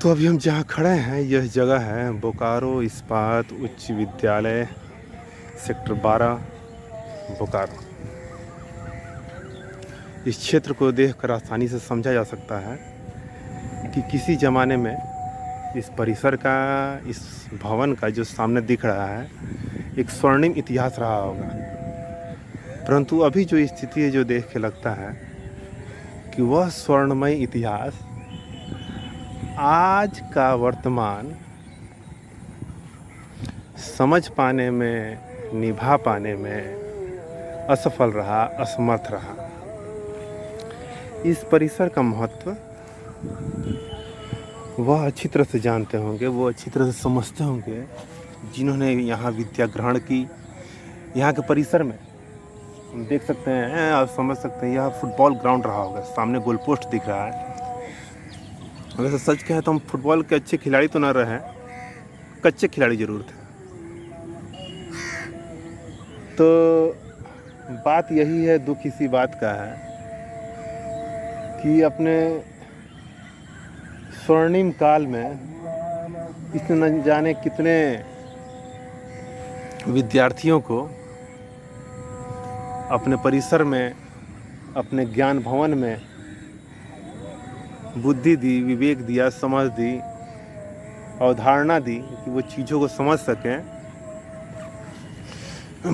तो अभी हम जहाँ खड़े हैं यह जगह है बोकारो इस्पात उच्च विद्यालय, सेक्टर 12, बोकारो। इस क्षेत्र को देखकर आसानी से समझा जा सकता है कि किसी ज़माने में इस परिसर का, इस भवन का जो सामने दिख रहा है, एक स्वर्णिम इतिहास रहा होगा। परंतु अभी जो स्थिति है, जो देख के लगता है कि वह स्वर्णमय इतिहास आज का वर्तमान समझ पाने में, निभा पाने में असफल रहा, असमर्थ रहा। इस परिसर का महत्व वह अच्छी तरह से जानते होंगे, वो अच्छी तरह से समझते होंगे जिन्होंने यहाँ विद्या ग्रहण की। यहाँ के परिसर में हम देख सकते हैं, आप समझ सकते हैं, यह फुटबॉल ग्राउंड रहा होगा। सामने गोल पोस्ट दिख रहा है। वैसे सच कहें तो हम फुटबॉल के अच्छे खिलाड़ी तो न रहे, कच्चे खिलाड़ी ज़रूर थे। तो बात यही है, दुख इसी बात का है कि अपने स्वर्णिम काल में इसने न जाने कितने विद्यार्थियों को अपने परिसर में, अपने ज्ञान भवन में बुद्धि दी, विवेक दिया, समझ दी, अवधारणा दी कि वो चीज़ों को समझ सकें,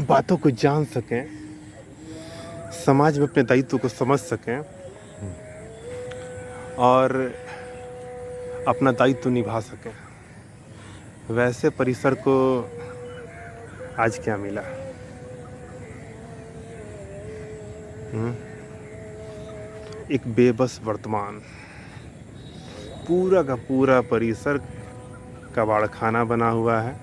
बातों को जान सकें, समाज में अपने दायित्व को समझ सकें और अपना दायित्व निभा सकें। वैसे परिसर को आज क्या मिला? एक बेबस वर्तमान। पूरा का पूरा परिसर कबाड़ खाना बना हुआ है।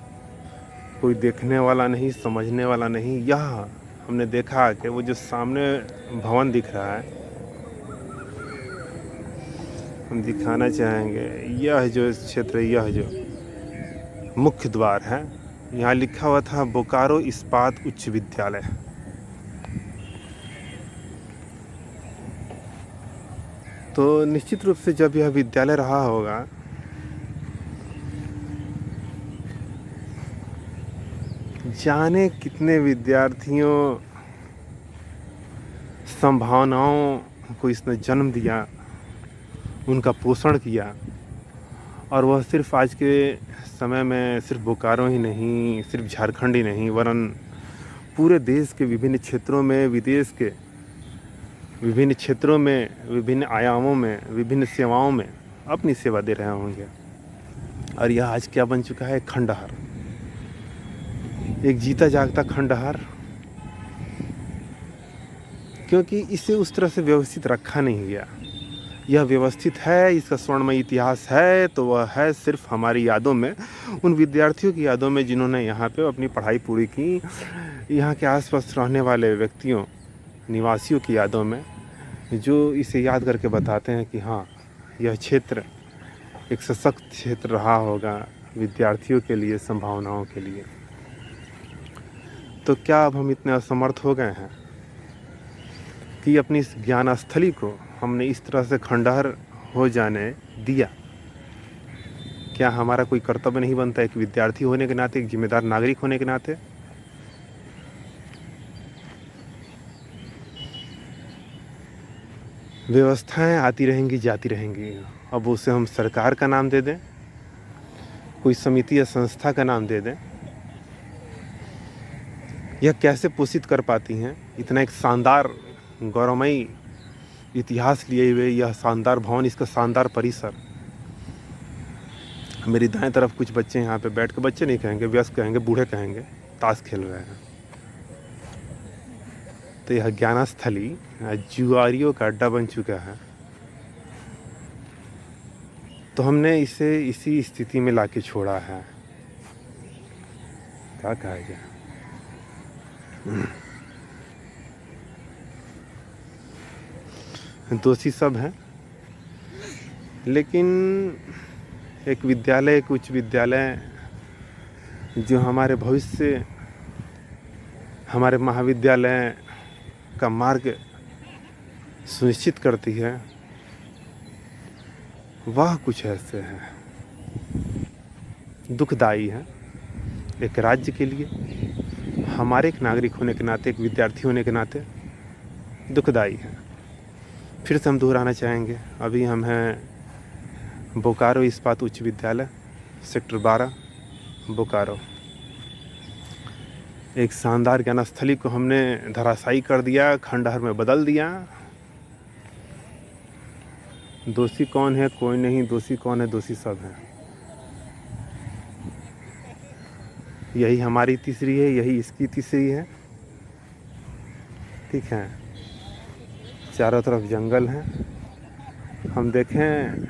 कोई देखने वाला नहीं, समझने वाला नहीं। यह हमने देखा कि वो जो सामने भवन दिख रहा है, हम दिखाना चाहेंगे, यह जो क्षेत्र, यह जो मुख्य द्वार है, यहाँ लिखा हुआ था बोकारो इस्पात उच्च विद्यालय। तो निश्चित रूप से जब यह विद्यालय रहा होगा, जाने कितने विद्यार्थियों, संभावनाओं को इसने जन्म दिया, उनका पोषण किया। और वह सिर्फ आज के समय में सिर्फ बोकारो ही नहीं, सिर्फ झारखंड ही नहीं, वरन पूरे देश के विभिन्न क्षेत्रों में, विदेश के विभिन्न क्षेत्रों में, विभिन्न आयामों में, विभिन्न सेवाओं में अपनी सेवा दे रहे होंगे। और यह आज क्या बन चुका है? खंडहर, एक जीता जागता खंडहर। क्योंकि इसे उस तरह से व्यवस्थित रखा नहीं गया। यह व्यवस्थित है, इसका स्वर्णमय इतिहास है, तो वह है सिर्फ हमारी यादों में, उन विद्यार्थियों की यादों में जिन्होंने यहाँ पे अपनी पढ़ाई पूरी की, यहाँ के आसपास रहने वाले व्यक्तियों, निवासियों की यादों में, जो इसे याद करके बताते हैं कि हाँ, यह क्षेत्र एक सशक्त क्षेत्र रहा होगा विद्यार्थियों के लिए, संभावनाओं के लिए। तो क्या अब हम इतने असमर्थ हो गए हैं कि अपनी इस ज्ञानस्थली को हमने इस तरह से खंडहर हो जाने दिया? क्या हमारा कोई कर्तव्य नहीं बनता, एक विद्यार्थी होने के नाते, एक जिम्मेदार नागरिक होने के नाते? व्यवस्थाएं आती रहेंगी, जाती रहेंगी। अब उसे हम सरकार का नाम दे दें, कोई समिति या संस्था का नाम दे दें, यह कैसे पोषित कर पाती हैं इतना एक शानदार, गौरवमयी इतिहास लिए हुए यह शानदार भवन, इसका शानदार परिसर। मेरी दाएं तरफ कुछ बच्चे यहाँ पे बैठ के, बच्चे नहीं कहेंगे, वयस्क कहेंगे, बूढ़े कहेंगे, ताश खेल रहे हैं। तो यह ज्ञानस्थली जुआरियों का अड्डा बन चुका है। तो हमने इसे इसी स्थिति में लाके छोड़ा है। क्या कहा जाए? दोषी सब हैं, लेकिन एक विद्यालय, एक उच्च विद्यालय जो हमारे भविष्य, हमारे महाविद्यालय का मार्ग सुनिश्चित करती है, वह कुछ ऐसे हैं, दुखदाई है एक राज्य के लिए, हमारे एक नागरिक होने के नाते, एक विद्यार्थी होने के नाते दुखदाई है। फिर से हम दोहराना चाहेंगे, अभी हम हैं बोकारो इस्पात उच्च विद्यालय, सेक्टर 12 बोकारो। एक शानदार ज्ञानस्थली को हमने धराशायी कर दिया, खंडहर में बदल दिया। दोषी कौन है? कोई नहीं। दोषी कौन है? दोषी सब हैं। यही हमारी तीसरी है, यही इसकी तीसरी है। ठीक है, चारों तरफ जंगल है। हम देखें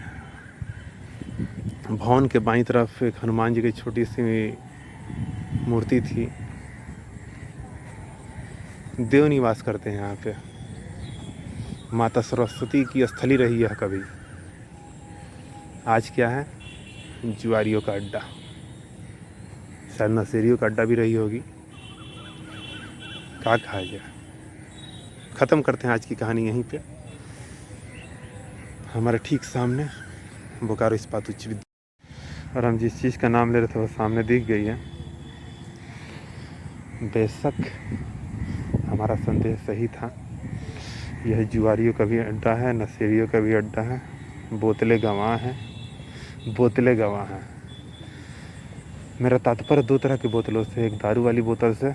भवन के बाईं तरफ एक हनुमान जी की छोटी सी मूर्ति थी। देव निवास करते हैं यहाँ पे, माता सरस्वती की स्थली रही है कभी। आज क्या है? जुआरियों का अड्डा, शायद नशेरियों का अड्डा भी रही होगी। क्या कहा जाए, ख़त्म करते हैं आज की कहानी यहीं पे। हमारे ठीक सामने बोकारो इस्पात उच्च विद्यालय, और हम जिस चीज़ का नाम ले रहे थे वो सामने दिख गई है। बेशक हमारा संदेह सही था, यह जुआरियों का भी अड्डा है, नशेरियों का भी अड्डा है। बोतलें गंवाह हैं, बोतलें गंवाह हैं। मेरा तात्पर्य दो तरह की बोतलों से, एक दारू वाली बोतल से,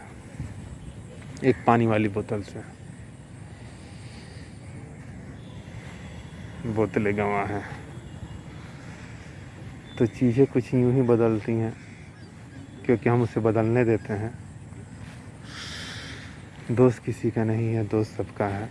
एक पानी वाली बोतल से। बोतलें गंवाह हैं। तो चीज़ें कुछ यूँ ही बदलती हैं क्योंकि हम उसे बदलने देते हैं। दोष किसी का नहीं है, दोष सबका है।